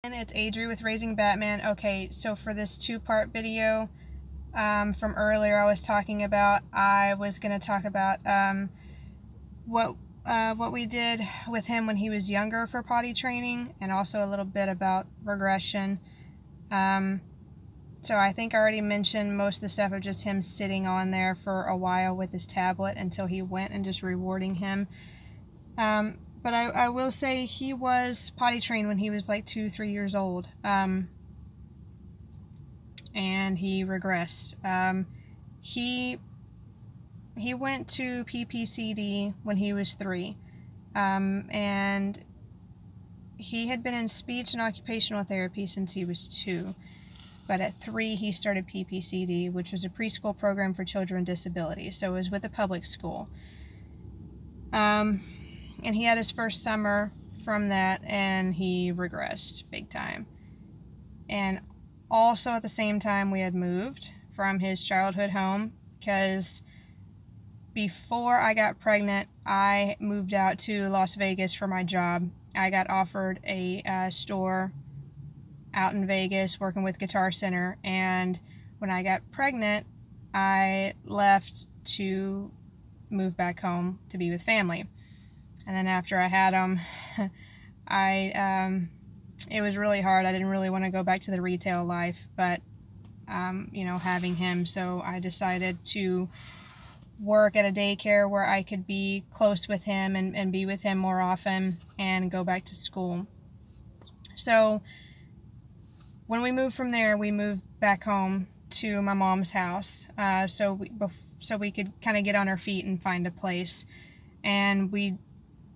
And it's Adri with Raising Batman. Okay, so for this two-part video from earlier I was talking about, I was going to talk about what we did with him when he was younger for potty training, and also a little bit about regression. So I think I already mentioned most of the stuff of just him sitting on there for a while with his tablet until he went, and just rewarding him. But I will say he was potty trained when he was like 2-3 years old, and he regressed. He went to PPCD when he was 3, and he had been in speech and occupational therapy since he was 2. But at 3, he started PPCD, which was a preschool program for children with disabilities. So it was with a public school. And he had his first summer from that, and he regressed big time. And also at the same time, we had moved from his childhood home, because before I got pregnant, I moved out to Las Vegas for my job. I got offered a store out in Vegas working with Guitar Center, and when I got pregnant, I left to move back home to be with family. And then after I had him, it was really hard. I didn't really want to go back to the retail life, but having him, so I decided to work at a daycare where I could be close with him and be with him more often and go back to school. So when we moved from there, we moved back home to my mom's house, so we could kind of get on our feet and find a place. And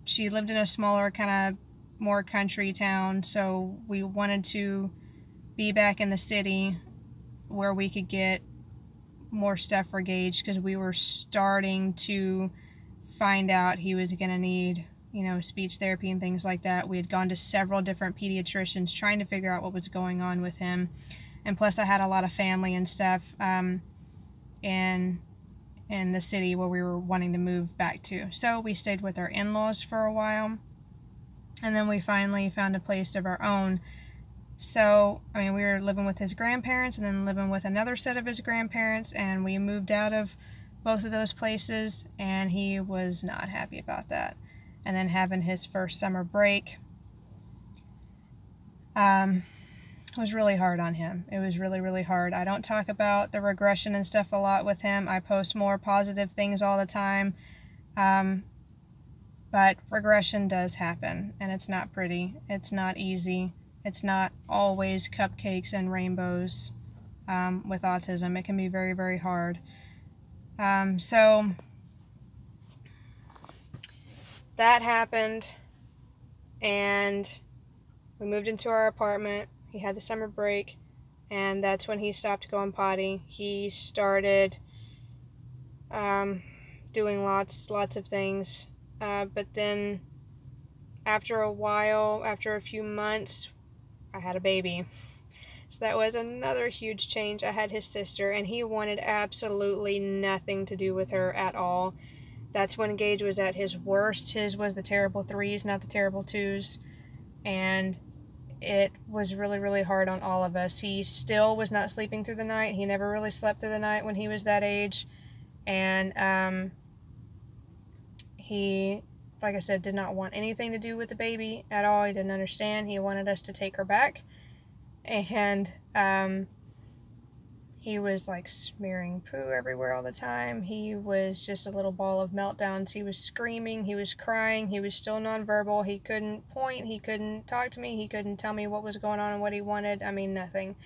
she lived in a smaller, kind of more country town, so we wanted to be back in the city where we could get more stuff for Gage, because we were starting to find out he was going to need, speech therapy and things like that. We had gone to several different pediatricians trying to figure out what was going on with him. And plus I had a lot of family and stuff in the city where we were wanting to move back to. So we stayed with our in-laws for a while, and then we finally found a place of our own. So, we were living with his grandparents and then living with another set of his grandparents, and we moved out of both of those places, and he was not happy about that. And then having his first summer break was really hard on him. It was really, really hard. I don't talk about the regression and stuff a lot with him. I post more positive things all the time. But regression does happen, and it's not pretty. It's not easy. It's not always cupcakes and rainbows with autism. It can be very, very hard. So that happened, and we moved into our apartment. He had the summer break, and that's when he stopped going potty. He started doing lots of things, but then after a while, after a few months, I had a baby. So that was another huge change. I had his sister, and he wanted absolutely nothing to do with her at all. That's when Gage was at his worst. His was the terrible 3s, not the terrible 2s. And it was really, really hard on all of us. He still was not sleeping through the night. He never really slept through the night when he was that age. And he, like I said, did not want anything to do with the baby at all. He didn't understand. He wanted us to take her back. And he was like smearing poo everywhere all the time. He was just a little ball of meltdowns. He was screaming, he was crying, he was still nonverbal. He couldn't point, he couldn't talk to me, he couldn't tell me what was going on and what he wanted. Nothing.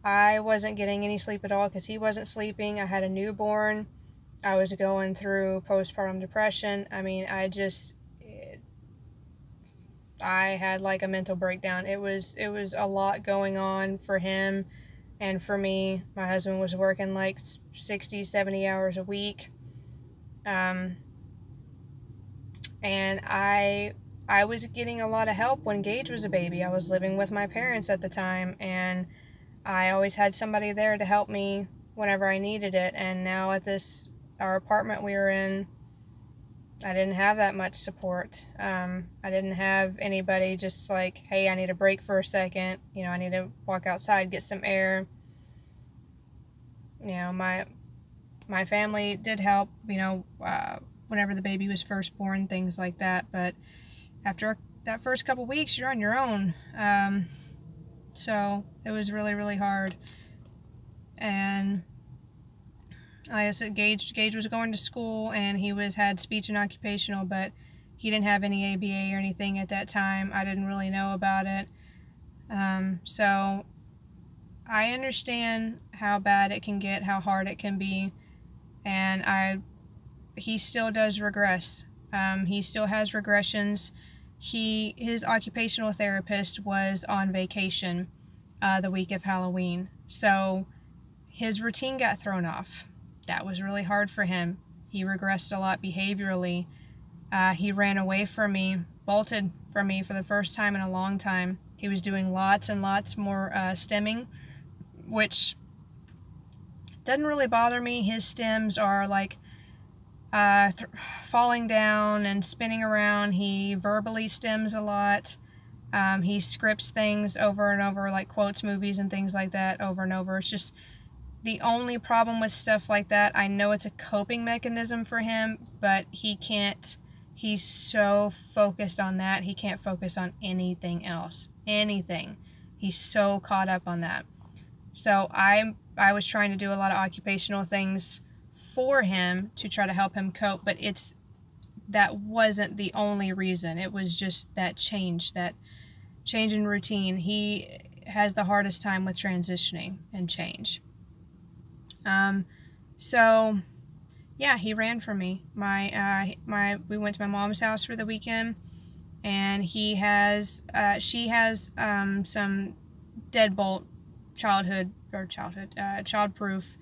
I wasn't getting any sleep at all because he wasn't sleeping. I had a newborn. I was going through postpartum depression. I had like a mental breakdown. It was a lot going on for him. And for me, my husband was working like 60, 70 hours a week. And I was getting a lot of help when Gage was a baby. I was living with my parents at the time, and I always had somebody there to help me whenever I needed it. And now at our apartment we were in, I didn't have that much support. I didn't have anybody just like, hey, I need a break for a second. You know, I need to walk outside, get some air. You know, my family did help, you know, whenever the baby was first born, things like that. But after that first couple weeks, you're on your own. So it was really, really hard. And like I said, Gage was going to school, and he had speech and occupational, but he didn't have any ABA or anything at that time. I didn't really know about it. So I understand how bad it can get, how hard it can be, and he still does regress. He still has regressions. His occupational therapist was on vacation the week of Halloween, so his routine got thrown off. That was really hard for him. He regressed a lot behaviorally. He ran away from me, bolted from me for the first time in a long time. He was doing lots and lots more stimming, which doesn't really bother me. His stims are like falling down and spinning around. He verbally stims a lot. He scripts things over and over, like quotes movies and things like that over and over. It's just the only problem with stuff like that, I know it's a coping mechanism for him, but he's so focused on that, he can't focus on anything else. Anything. He's so caught up on that. So I was trying to do a lot of occupational things for him to try to help him cope, but that wasn't the only reason. It was just that change in routine. He has the hardest time with transitioning and change. So yeah, he ran from me. We went to my mom's house for the weekend, and she has some deadbolt childproof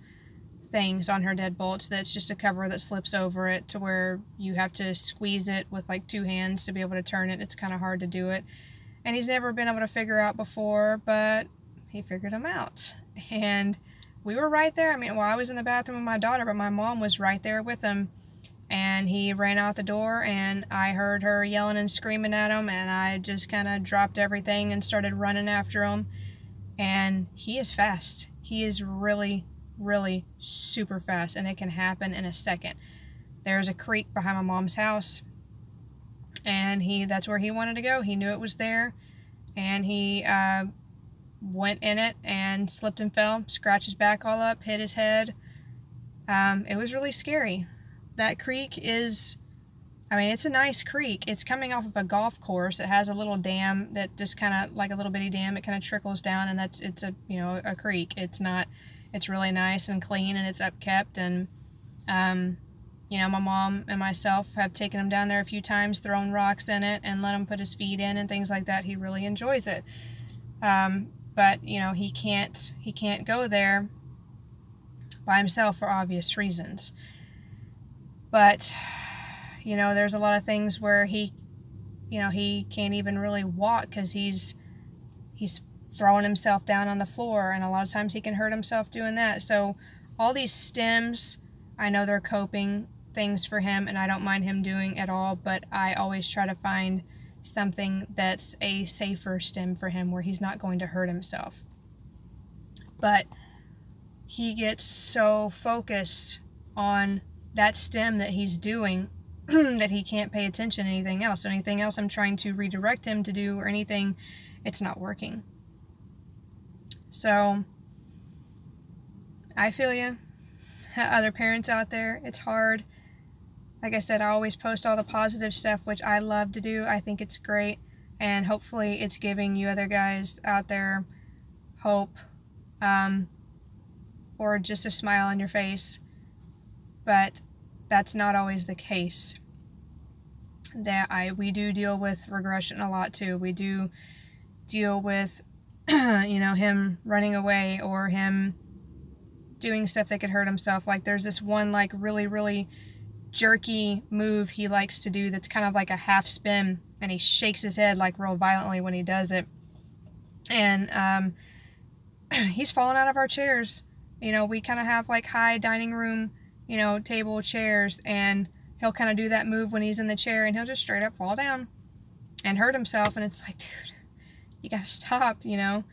things on her deadbolts. That's just a cover that slips over it to where you have to squeeze it with like 2 hands to be able to turn it. It's kind of hard to do it. And he's never been able to figure out before, but he figured them out. And we were right there. I mean, well, I was in the bathroom with my daughter, but my mom was right there with him. And he ran out the door, and I heard her yelling and screaming at him, and I just kind of dropped everything and started running after him. And he is fast. He is really, really super fast, and it can happen in a second. There's a creek behind my mom's house, and that's where he wanted to go. He knew it was there, and he went in it and slipped and fell, scratched his back all up, hit his head. It was really scary. That creek it's a nice creek. It's coming off of a golf course. It has a little dam that just kind of like a little bitty dam. It kind of trickles down, and it's a creek. It's really nice and clean, and it's upkept. And my mom and myself have taken him down there a few times, thrown rocks in it, and let him put his feet in and things like that. He really enjoys it. But he can't go there by himself for obvious reasons. But there's a lot of things where he can't even really walk because he's throwing himself down on the floor, and a lot of times he can hurt himself doing that. So all these stims, I know they're coping things for him, and I don't mind him doing at all, but I always try to find something that's a safer stim for him where he's not going to hurt himself. But he gets so focused on that stim that he's doing that he can't pay attention to anything else. So anything else I'm trying to redirect him to do or anything, it's not working. So I feel you. Other parents out there, it's hard. Like I said, I always post all the positive stuff, which I love to do. I think it's great, and hopefully it's giving you other guys out there hope, or just a smile on your face. But that's not always the case. We do deal with regression a lot too. We do deal with him running away or him doing stuff that could hurt himself. Like there's this one like really, really jerky move he likes to do that's kind of like a half spin, and he shakes his head like real violently when he does it. And he's fallen out of our chairs. We kind of have like high dining room table chairs, and he'll kind of do that move when he's in the chair, and he'll just straight up fall down and hurt himself. And it's like, dude, you gotta stop, you know.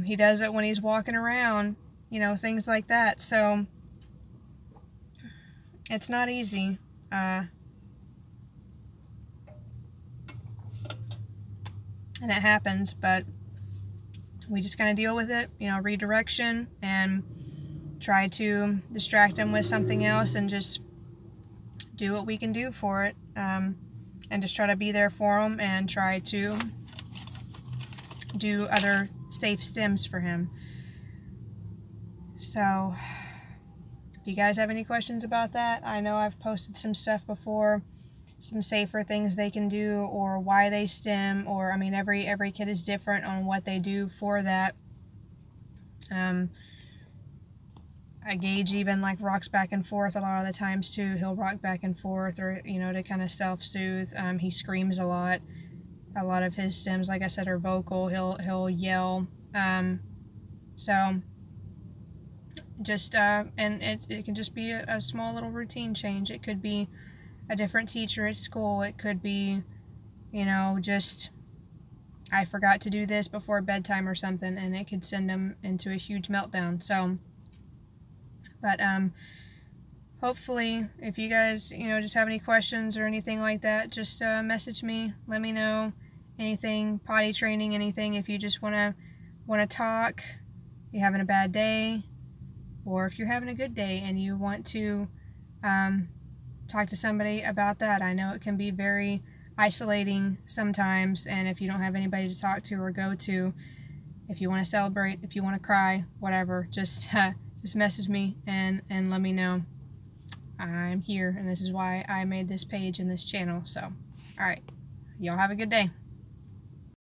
He does it when he's walking around, you know, things like that. So it's not easy. And it happens, but we just kind of deal with it, you know, redirection, and try to distract him with something else, and just do what we can do for it, and just try to be there for him, and try to do other safe stims for him. So if you guys have any questions about that, I know I've posted some stuff before, some safer things they can do, or why they stim, or I mean every kid is different on what they do for that. I Gage even like rocks back and forth a lot of the times too. He'll rock back and forth, or you know, to kind of self-soothe. He screams a lot. A lot of his stims, like I said, are vocal. He'll yell. So just and it can just be a small little routine change. It could be a different teacher at school. It could be, you know, just I forgot to do this before bedtime or something, and it could send them into a huge meltdown. So, but hopefully, if you guys, you know, just have any questions or anything like that, just message me. Let me know anything, potty training, anything. If you just wanna talk, you're having a bad day, or if you're having a good day and you want to talk to somebody about that. I know it can be very isolating sometimes, and if you don't have anybody to talk to or go to, if you want to celebrate, if you want to cry, whatever, just message me and let me know. I'm here, and this is why I made this page and this channel. So, alright, y'all have a good day.